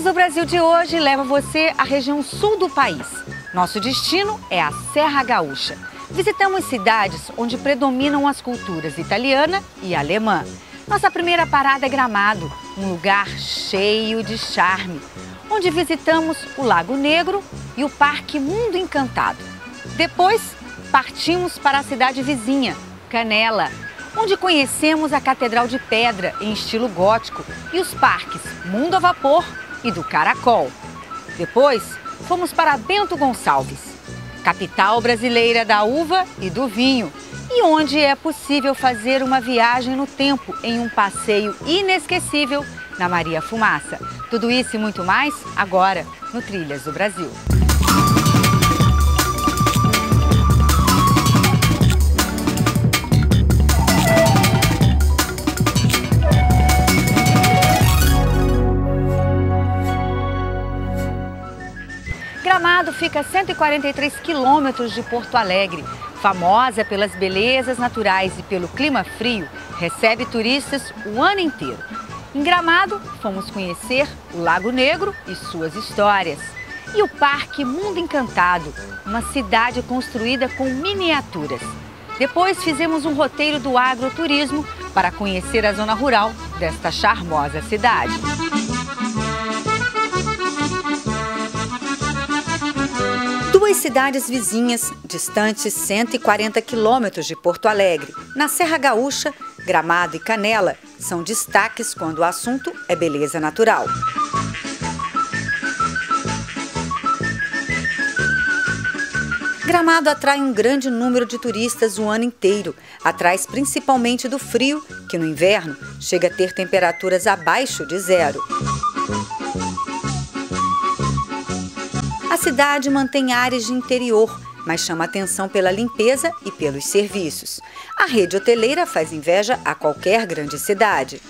Trilhas do Brasil de hoje leva você à região sul do país. Nosso destino é a Serra Gaúcha. Visitamos cidades onde predominam as culturas italiana e alemã. Nossa primeira parada é Gramado, um lugar cheio de charme, onde visitamos o Lago Negro e o Parque Mundo Encantado. Depois, partimos para a cidade vizinha, Canela, onde conhecemos a Catedral de Pedra em estilo gótico e os parques Mundo a Vapor e do Caracol. Depois, fomos para Bento Gonçalves, capital brasileira da uva e do vinho, e onde é possível fazer uma viagem no tempo em um passeio inesquecível na Maria Fumaça. Tudo isso e muito mais agora no Trilhas do Brasil. Gramado fica a 143 quilômetros de Porto Alegre. Famosa pelas belezas naturais e pelo clima frio, recebe turistas o ano inteiro. Em Gramado, fomos conhecer o Lago Negro e suas histórias. E o Parque Mundo Encantado, uma cidade construída com miniaturas. Depois fizemos um roteiro do agroturismo para conhecer a zona rural desta charmosa cidade. Duas cidades vizinhas, distantes 140 quilômetros de Porto Alegre, na Serra Gaúcha, Gramado e Canela, são destaques quando o assunto é beleza natural. Gramado atrai um grande número de turistas o ano inteiro, atrás principalmente do frio, que no inverno chega a ter temperaturas abaixo de zero. A cidade mantém áreas de interior, mas chama atenção pela limpeza e pelos serviços. A rede hoteleira faz inveja a qualquer grande cidade.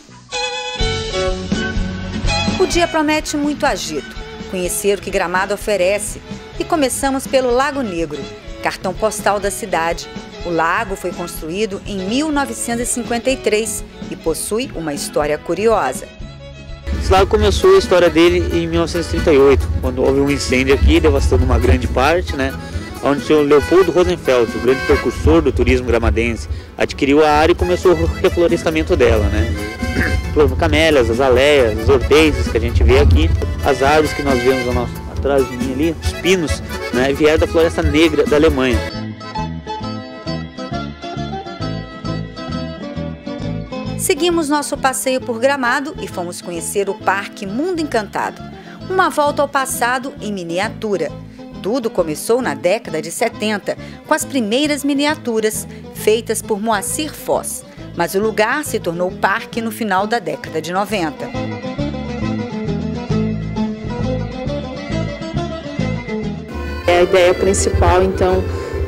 O dia promete muito agito, conhecer o que Gramado oferece. E começamos pelo Lago Negro, cartão postal da cidade. O lago foi construído em 1953 e possui uma história curiosa. Esse lago começou a história dele em 1938, quando houve um incêndio aqui, devastando uma grande parte, onde o senhor Leopoldo Rosenfeld, o grande precursor do turismo gramadense, adquiriu a área e começou o reflorestamento dela, Plantando camélias, azaleias, as hortênsias que a gente vê aqui, as árvores que nós vemos atrás de mim ali, os pinos, vieram da Floresta Negra da Alemanha. Seguimos nosso passeio por Gramado e fomos conhecer o Parque Mundo Encantado. Uma volta ao passado em miniatura. Tudo começou na década de 70, com as primeiras miniaturas feitas por Moacir Foz. Mas o lugar se tornou parque no final da década de 90. A ideia principal, então,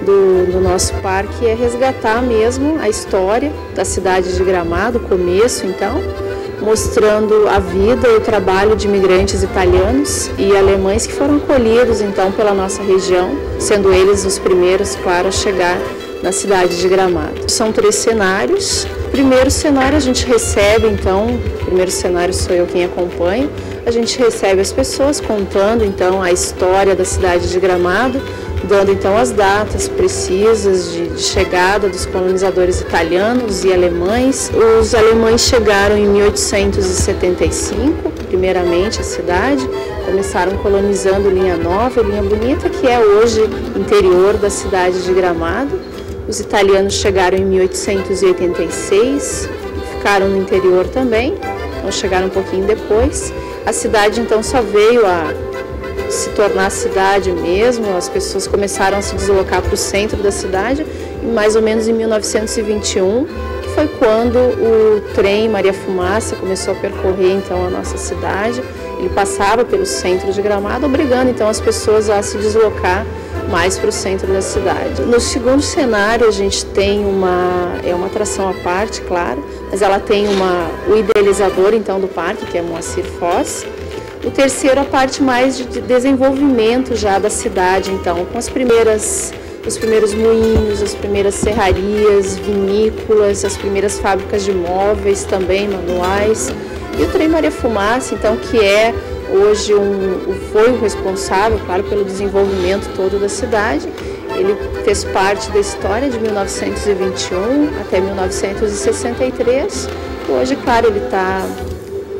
do nosso parque é resgatar mesmo a história da cidade de Gramado, o começo, então, mostrando a vida e o trabalho de imigrantes italianos e alemães que foram acolhidos, então, pela nossa região, sendo eles os primeiros, claro, a chegar na cidade de Gramado. São 3 cenários. Primeiro cenário a gente recebe, então, o primeiro cenário sou eu quem acompanha, a gente recebe as pessoas contando, então, a história da cidade de Gramado, dando, então, as datas precisas de chegada dos colonizadores italianos e alemães. Os alemães chegaram em 1875, primeiramente, a cidade, começaram colonizando Linha Nova, Linha Bonita, que é hoje interior da cidade de Gramado. Os italianos chegaram em 1886, ficaram no interior também, então chegaram um pouquinho depois. A cidade então só veio a se tornar cidade mesmo, as pessoas começaram a se deslocar para o centro da cidade, mais ou menos em 1921, que foi quando o trem Maria Fumaça começou a percorrer então a nossa cidade. Ele passava pelo centro de Gramado, obrigando então as pessoas a se deslocar mais para o centro da cidade. No segundo cenário a gente tem uma atração à parte, claro, mas ela tem o idealizador então do parque, que é Moacir Foz. O terceiro, a parte mais de desenvolvimento já da cidade, então, com os primeiros moinhos, as primeiras serrarias, vinícolas, as primeiras fábricas de móveis também, manuais. E o trem Maria Fumaça, então, que é hoje foi o responsável, claro, pelo desenvolvimento todo da cidade. Ele fez parte da história de 1921 até 1963. Hoje, claro, ele está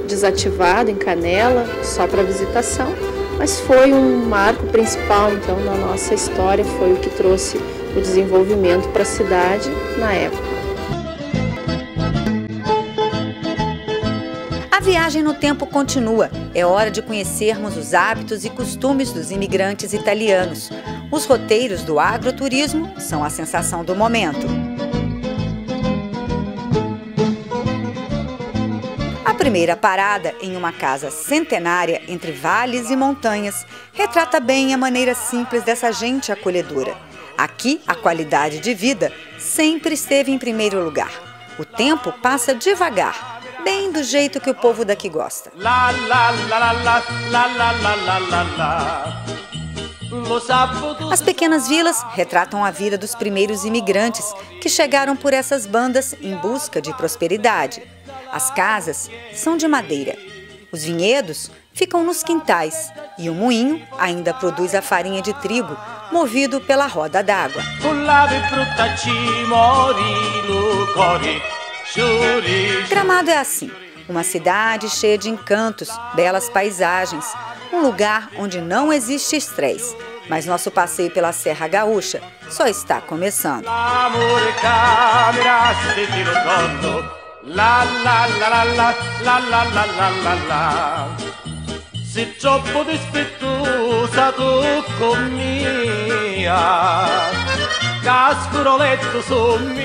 desativado em Canela, só para visitação, mas foi um marco principal, então, na nossa história, foi o que trouxe o desenvolvimento para a cidade na época. A viagem no tempo continua. É hora de conhecermos os hábitos e costumes dos imigrantes italianos. Os roteiros do agroturismo são a sensação do momento. A primeira parada, em uma casa centenária entre vales e montanhas, retrata bem a maneira simples dessa gente acolhedora. Aqui, a qualidade de vida sempre esteve em primeiro lugar. O tempo passa devagar, bem do jeito que o povo daqui gosta. As pequenas vilas retratam a vida dos primeiros imigrantes que chegaram por essas bandas em busca de prosperidade. As casas são de madeira. Os vinhedos ficam nos quintais e o moinho ainda produz a farinha de trigo, movido pela roda d'água. Gramado é assim, uma cidade cheia de encantos, belas paisagens, um lugar onde não existe estresse. Mas nosso passeio pela Serra Gaúcha só está começando.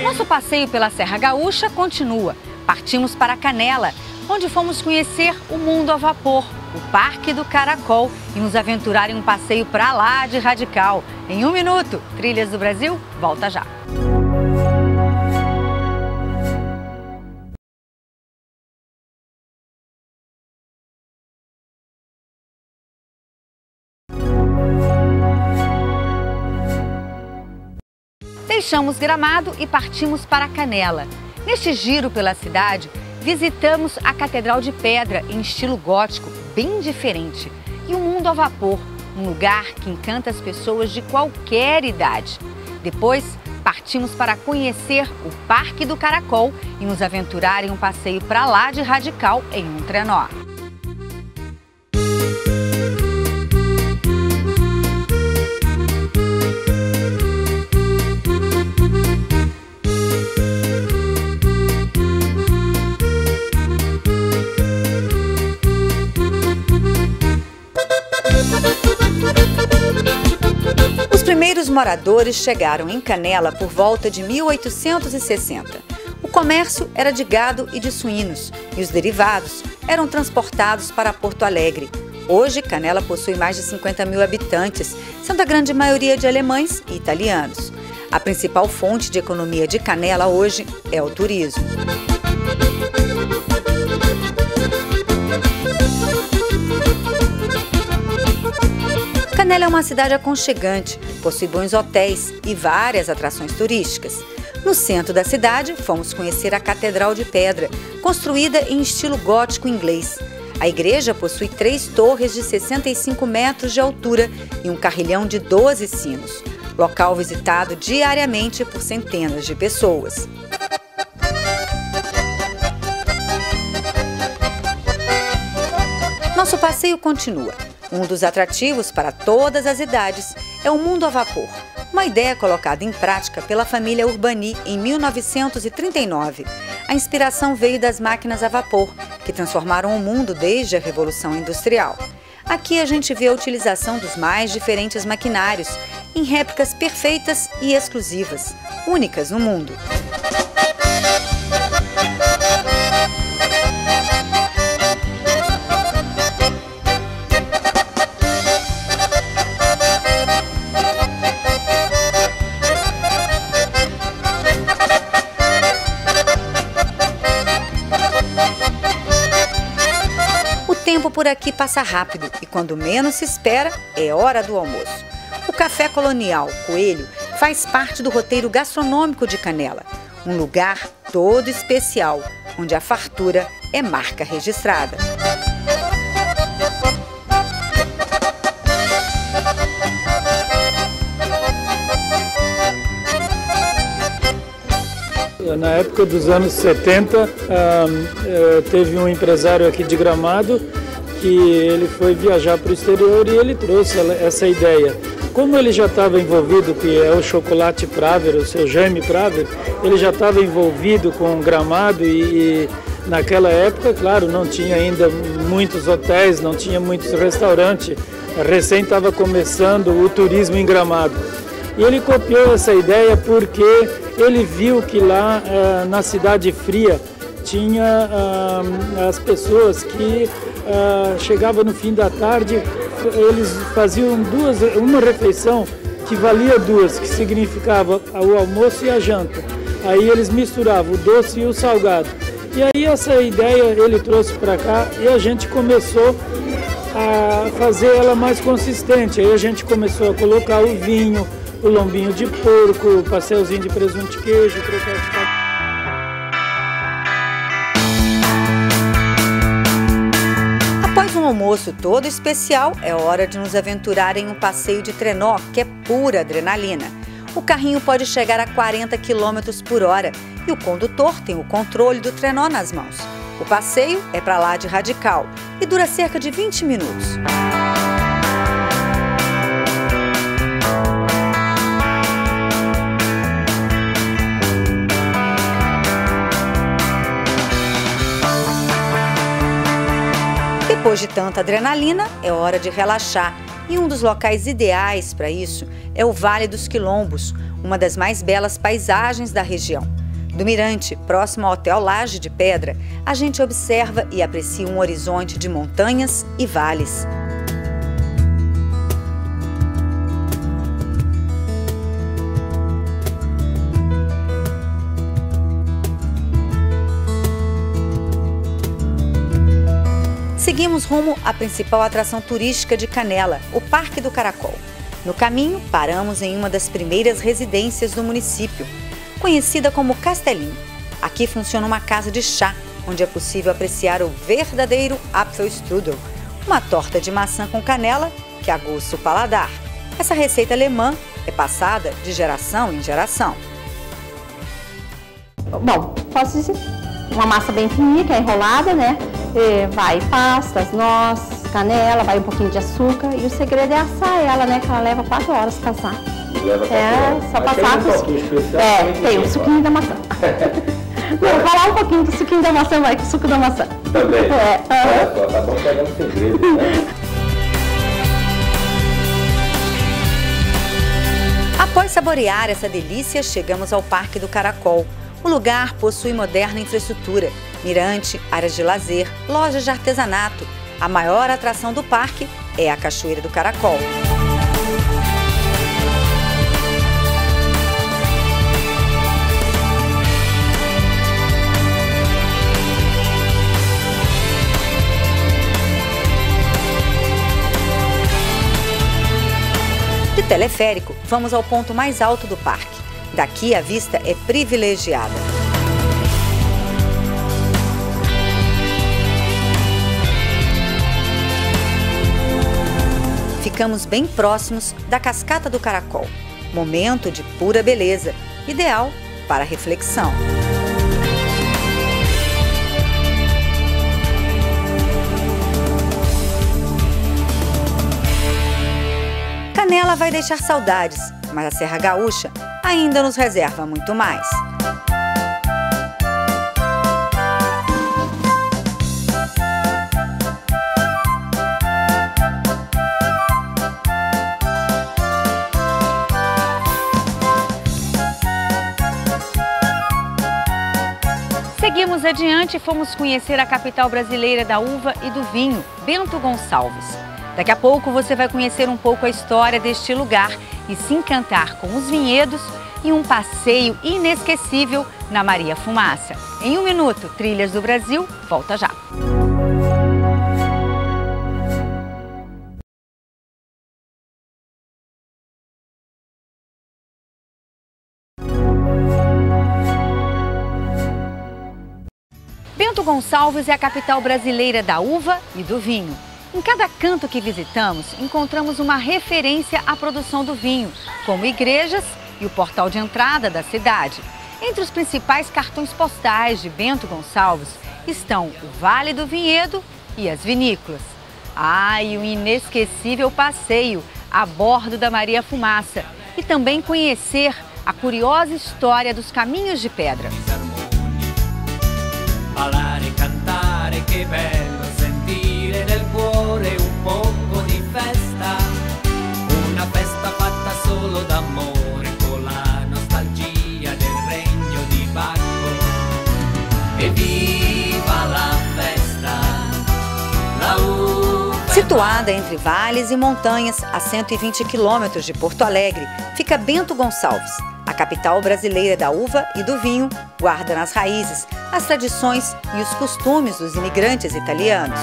Nosso passeio pela Serra Gaúcha continua. Partimos para Canela, onde fomos conhecer o mundo a vapor, o Parque do Caracol e nos aventurar em um passeio para lá de radical. Em 1 minuto, Trilhas do Brasil volta já. Deixamos Gramado e partimos para Canela. Neste giro pela cidade, visitamos a Catedral de Pedra em estilo gótico, bem diferente, e o mundo a vapor, um lugar que encanta as pessoas de qualquer idade. Depois, partimos para conhecer o Parque do Caracol e nos aventurar em um passeio para lá de radical em um trenó. Os primeiros moradores chegaram em Canela por volta de 1860. O comércio era de gado e de suínos e os derivados eram transportados para Porto Alegre. Hoje, Canela possui mais de 50 mil habitantes, sendo a grande maioria de alemães e italianos. A principal fonte de economia de Canela hoje é o turismo. Canela é uma cidade aconchegante, possui bons hotéis e várias atrações turísticas. No centro da cidade, fomos conhecer a Catedral de Pedra, construída em estilo gótico inglês. A igreja possui 3 torres de 65 metros de altura e um carrilhão de 12 sinos, local visitado diariamente por centenas de pessoas. Nosso passeio continua. Um dos atrativos para todas as idades é o mundo a vapor, uma ideia colocada em prática pela família Urbani em 1939. A inspiração veio das máquinas a vapor, que transformaram o mundo desde a Revolução Industrial. Aqui a gente vê a utilização dos mais diferentes maquinários, em réplicas perfeitas e exclusivas, únicas no mundo. O tempo por aqui passa rápido e quando menos se espera, é hora do almoço. O Café Colonial Coelho faz parte do roteiro gastronômico de Canela, um lugar todo especial, onde a fartura é marca registrada. Na época dos anos 70, teve um empresário aqui de Gramado que ele foi viajar para o exterior e ele trouxe essa ideia. Como ele já estava envolvido, que é o chocolate Praver, o seu Jaime Praver, ele já estava envolvido com Gramado e naquela época, claro, não tinha ainda muitos hotéis, não tinha muitos restaurantes, recém estava começando o turismo em Gramado. E ele copiou essa ideia porque ele viu que lá na Cidade Fria tinha as pessoas que chegavam no fim da tarde, eles faziam uma refeição que valia duas, que significava o almoço e a janta. Aí eles misturavam o doce e o salgado. E aí essa ideia ele trouxe para cá e a gente começou a fazer ela mais consistente. Aí a gente começou a colocar o vinho, o lombinho de porco, o pastelzinho de presunto de queijo, croquete de carne. Após um almoço todo especial, é hora de nos aventurar em um passeio de trenó, que é pura adrenalina. O carrinho pode chegar a 40 km por hora e o condutor tem o controle do trenó nas mãos. O passeio é para lá de radical e dura cerca de 20 minutos. Depois de tanta adrenalina, é hora de relaxar. E um dos locais ideais para isso é o Vale dos Quilombos, uma das mais belas paisagens da região. Do mirante, próximo ao Hotel Laje de Pedra, a gente observa e aprecia um horizonte de montanhas e vales. Seguimos rumo à principal atração turística de Canela, o Parque do Caracol. No caminho, paramos em uma das primeiras residências do município, conhecida como Castelinho. Aqui funciona uma casa de chá, onde é possível apreciar o verdadeiro Apfelstrudel, uma torta de maçã com canela que aguça o paladar. Essa receita alemã é passada de geração em geração. Bom, posso dizer, uma massa bem fininha, que é enrolada, né? Vai pastas, noz, canela, vai um pouquinho de açúcar e o segredo é assar ela, né? Que ela leva 4 horas para assar. Só passar com tem o suquinho da maçã. Vou falar um pouquinho do suquinho da maçã, vai com o suco da maçã. Também. Olha só, tá bom pegar um segredo, né? Após saborear essa delícia, chegamos ao Parque do Caracol. O lugar possui moderna infraestrutura, mirante, áreas de lazer, lojas de artesanato. A maior atração do parque é a Cachoeira do Caracol. De teleférico, vamos ao ponto mais alto do parque. Daqui a vista é privilegiada. Ficamos bem próximos da Cascata do Caracol. Momento de pura beleza, ideal para reflexão. Canela vai deixar saudades, mas a Serra Gaúcha ainda nos reserva muito mais. Seguimos adiante e fomos conhecer a capital brasileira da uva e do vinho, Bento Gonçalves. Daqui a pouco você vai conhecer um pouco a história deste lugar e se encantar com os vinhedos e um passeio inesquecível na Maria Fumaça. Em 1 minuto, Trilhas do Brasil, volta já. Bento Gonçalves é a capital brasileira da uva e do vinho. Em cada canto que visitamos, encontramos uma referência à produção do vinho, como igrejas e o portal de entrada da cidade. Entre os principais cartões postais de Bento Gonçalves estão o Vale do Vinhedo e as vinícolas. E um inesquecível passeio a bordo da Maria Fumaça e também conhecer a curiosa história dos caminhos de pedra. Situada entre vales e montanhas, a 120 quilômetros de Porto Alegre, fica Bento Gonçalves. A capital brasileira da uva e do vinho guarda nas raízes as tradições e os costumes dos imigrantes italianos.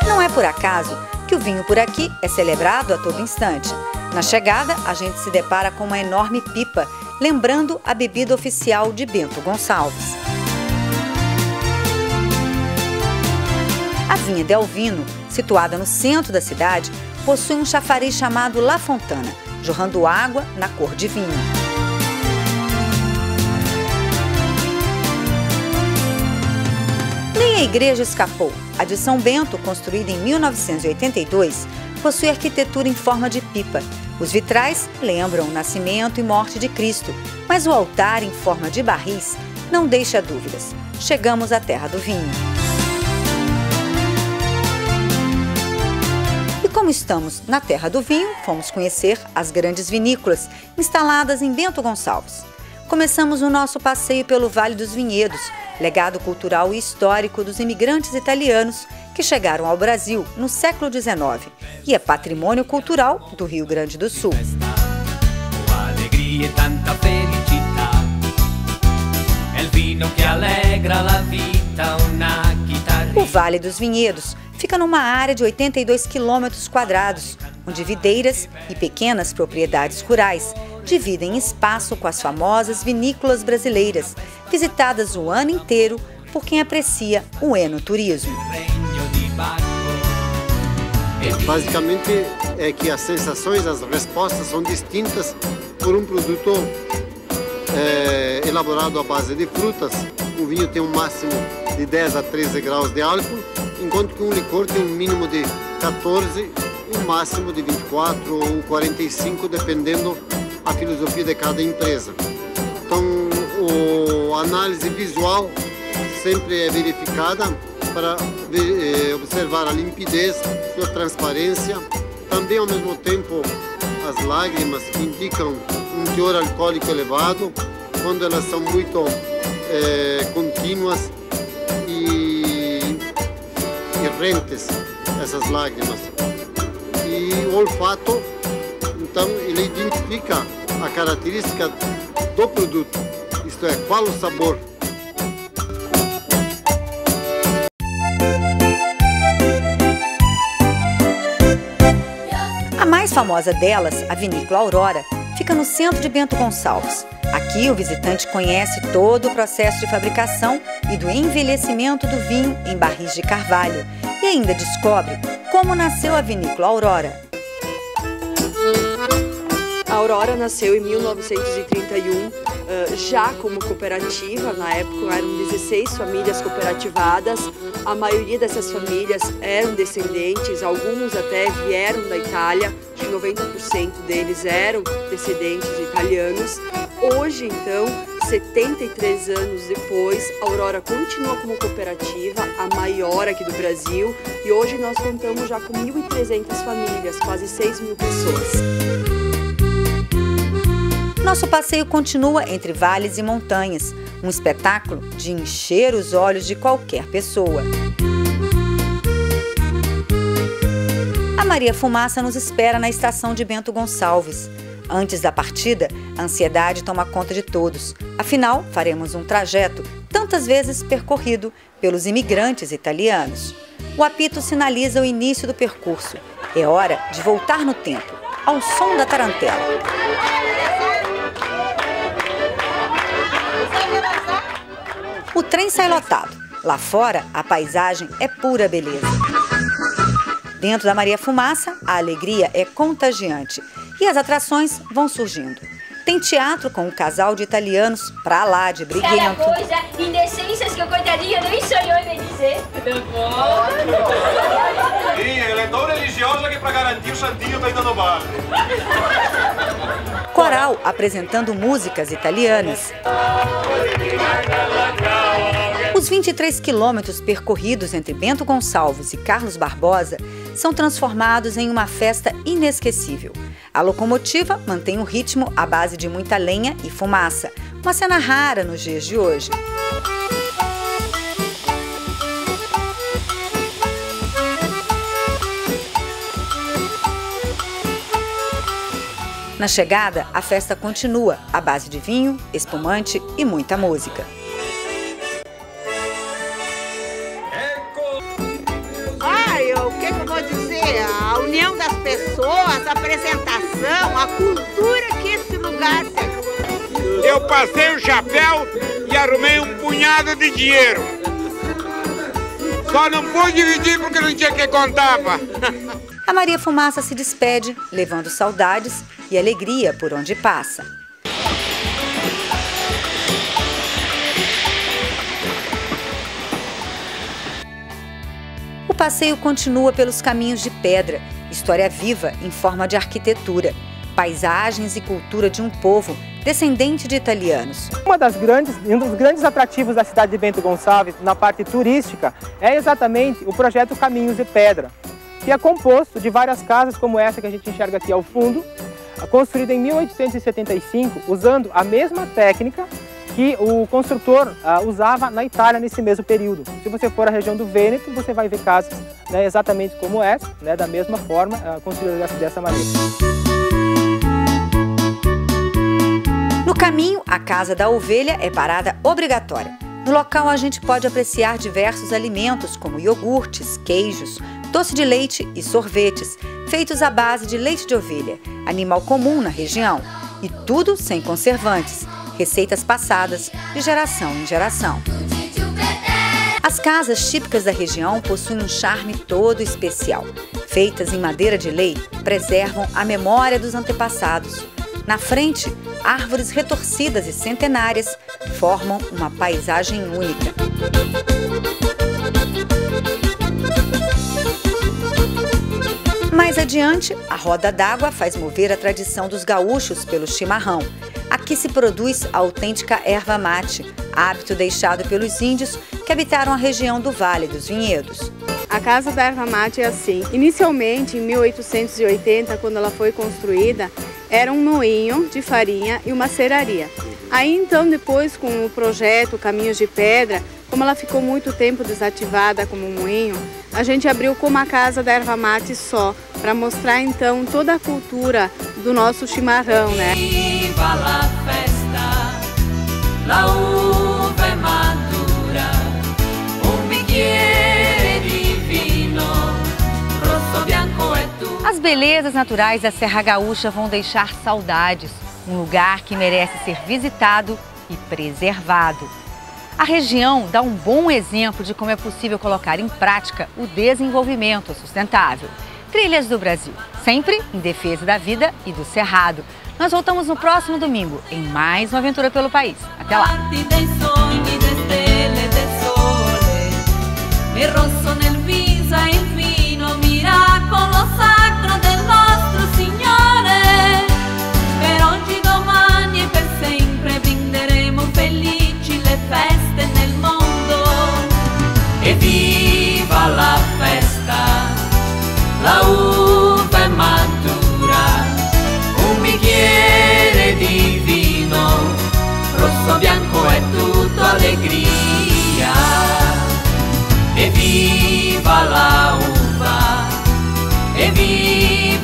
Não é por acaso que o vinho por aqui é celebrado a todo instante. Na chegada, a gente se depara com uma enorme pipa, lembrando a bebida oficial de Bento Gonçalves. A Vinha del Vino, situada no centro da cidade, possui um chafariz chamado La Fontana, jorrando água na cor de vinho. Nem a igreja escapou. A de São Bento, construída em 1982, possui arquitetura em forma de pipa. Os vitrais lembram o nascimento e morte de Cristo, mas o altar em forma de barris não deixa dúvidas. Chegamos à terra do vinho. Como estamos na terra do vinho, fomos conhecer as grandes vinícolas instaladas em Bento Gonçalves. Começamos o nosso passeio pelo Vale dos Vinhedos, legado cultural e histórico dos imigrantes italianos que chegaram ao Brasil no século XIX e é patrimônio cultural do Rio Grande do Sul. O Vale dos Vinhedos fica numa área de 82 quilômetros quadrados, onde videiras e pequenas propriedades rurais dividem espaço com as famosas vinícolas brasileiras, visitadas o ano inteiro por quem aprecia o enoturismo. Basicamente é que as sensações, as respostas são distintas por um produto elaborado à base de frutas. O vinho tem um máximo de 10 a 13 graus de álcool, enquanto que um licor tem um mínimo de 14 e um máximo de 24 ou 45, dependendo da filosofia de cada empresa. Então, a análise visual sempre é verificada para observar a limpidez, sua transparência. Também, ao mesmo tempo, as lágrimas que indicam um teor alcoólico elevado, quando elas são muito contínuas e rentes, essas lágrimas. E o olfato, então, ele identifica a característica do produto, isto é, qual o sabor. A mais famosa delas, a Vinícola Aurora, fica no centro de Bento Gonçalves. Aqui o visitante conhece todo o processo de fabricação e do envelhecimento do vinho em barris de carvalho e ainda descobre como nasceu a Vinícola Aurora. A Aurora nasceu em 1931, já como cooperativa. Na época eram 16 famílias cooperativadas. A maioria dessas famílias eram descendentes, alguns até vieram da Itália, acho que 90% deles eram descendentes italianos. Hoje, então, 73 anos depois, a Aurora continua como cooperativa, a maior aqui do Brasil, e hoje nós contamos já com 1.300 famílias, quase 6.000 pessoas. Nosso passeio continua entre vales e montanhas, um espetáculo de encher os olhos de qualquer pessoa. A Maria Fumaça nos espera na estação de Bento Gonçalves. Antes da partida, a ansiedade toma conta de todos. Afinal, faremos um trajeto tantas vezes percorrido pelos imigrantes italianos. O apito sinaliza o início do percurso. É hora de voltar no tempo, ao som da tarantela. O trem sai lotado. Lá fora, a paisagem é pura beleza. Dentro da Maria Fumaça, a alegria é contagiante. E as atrações vão surgindo. Tem teatro com um casal de italianos pra lá de briguento. Cada coisa, indecências que eu coitadinha nem sonhou em me dizer. Sim, ela é tão religiosa que para garantir o santinho tá indo no bar. Coral apresentando músicas italianas. Os 23 quilômetros percorridos entre Bento Gonçalves e Carlos Barbosa são transformados em uma festa inesquecível. A locomotiva mantém o ritmo à base de muita lenha e fumaça, uma cena rara nos dias de hoje. Na chegada, a festa continua à base de vinho, espumante e muita música. O que eu vou dizer? A união das pessoas, a apresentação, a cultura que esse lugar tem. Eu passei o chapéu e arrumei um punhado de dinheiro. Só não pude dividir porque não tinha quem contava. A Maria Fumaça se despede, levando saudades e alegria por onde passa. O passeio continua pelos caminhos de pedra, história viva em forma de arquitetura, paisagens e cultura de um povo descendente de italianos. Um dos grandes atrativos da cidade de Bento Gonçalves, na parte turística, é exatamente o projeto Caminhos de Pedra, que é composto de várias casas como essa que a gente enxerga aqui ao fundo, construída em 1875, usando a mesma técnica que o construtor usava na Itália nesse mesmo período. Se você for à região do Vêneto, você vai ver casas exatamente como essa, da mesma forma, construídas dessa maneira. No caminho, a Casa da Ovelha é parada obrigatória. No local, a gente pode apreciar diversos alimentos, como iogurtes, queijos, doce de leite e sorvetes, feitos à base de leite de ovelha, animal comum na região. E tudo sem conservantes. Receitas passadas de geração em geração. As casas típicas da região possuem um charme todo especial. Feitas em madeira de lei, preservam a memória dos antepassados. Na frente, árvores retorcidas e centenárias formam uma paisagem única. Mais adiante, a roda d'água faz mover a tradição dos gaúchos pelo chimarrão. Aqui se produz a autêntica erva mate, hábito deixado pelos índios que habitaram a região do Vale dos Vinhedos. A Casa da Erva Mate é assim. Inicialmente, em 1880, quando ela foi construída, era um moinho de farinha e uma serraria. Aí então, depois com o projeto Caminhos de Pedra, como ela ficou muito tempo desativada como moinho, a gente abriu como a Casa da Erva Mate só, para mostrar então toda a cultura do nosso chimarrão, né? Viva la festa, la uva è matura, un bicchiere di vino, rosso, bianco e tu. As belezas naturais da Serra Gaúcha vão deixar saudades, um lugar que merece ser visitado e preservado. A região dá um bom exemplo de como é possível colocar em prática o desenvolvimento sustentável. Trilhas do Brasil, sempre em defesa da vida e do cerrado. Nós voltamos no próximo domingo em mais uma aventura pelo país. Até lá! Viva la festa, la uva è matura, un bicchiere di vino, rosso, bianco è tutto allegria. E viva la uva, e viva